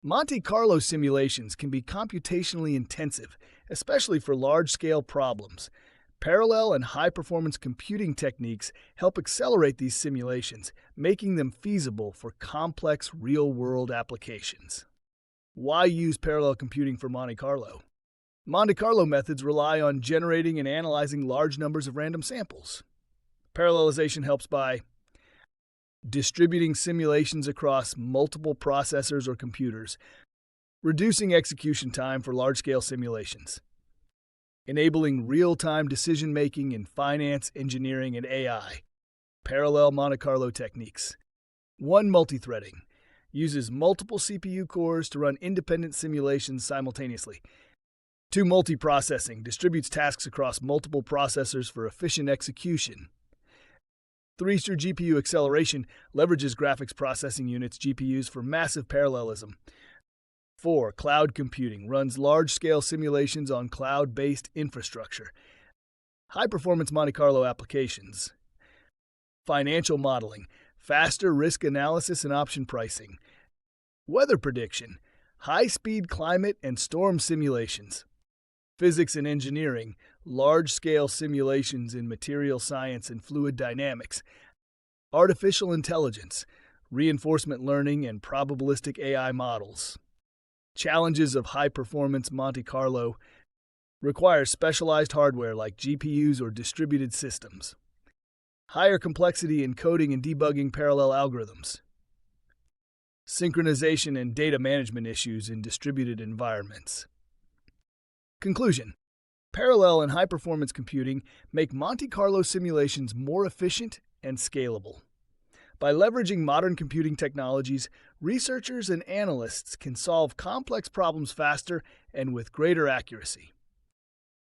Monte Carlo simulations can be computationally intensive, especially for large-scale problems. Parallel and high-performance computing techniques help accelerate these simulations, making them feasible for complex real-world applications. Why use parallel computing for Monte Carlo? Monte Carlo methods rely on generating and analyzing large numbers of random samples. Parallelization helps by distributing simulations across multiple processors or computers, reducing execution time for large-scale simulations, enabling real-time decision-making in finance, engineering, and AI. Parallel Monte Carlo techniques. One, multithreading. Uses multiple CPU cores to run independent simulations simultaneously. Two, multiprocessing. Distributes tasks across multiple processors for efficient execution. Three, through GPU acceleration, leverages graphics processing units GPUs for massive parallelism. 4, cloud computing, runs large-scale simulations on cloud-based infrastructure. High-performance Monte Carlo applications. Financial modeling, faster risk analysis and option pricing. Weather prediction, high-speed climate and storm simulations. Physics and engineering, large-scale simulations in material science and fluid dynamics. Artificial intelligence, reinforcement learning and probabilistic AI models. Challenges of high-performance Monte Carlo require specialized hardware like GPUs or distributed systems. Higher complexity in coding and debugging parallel algorithms. Synchronization and data management issues in distributed environments. Conclusion: parallel and high-performance computing make Monte Carlo simulations more efficient and scalable. By leveraging modern computing technologies, researchers and analysts can solve complex problems faster and with greater accuracy.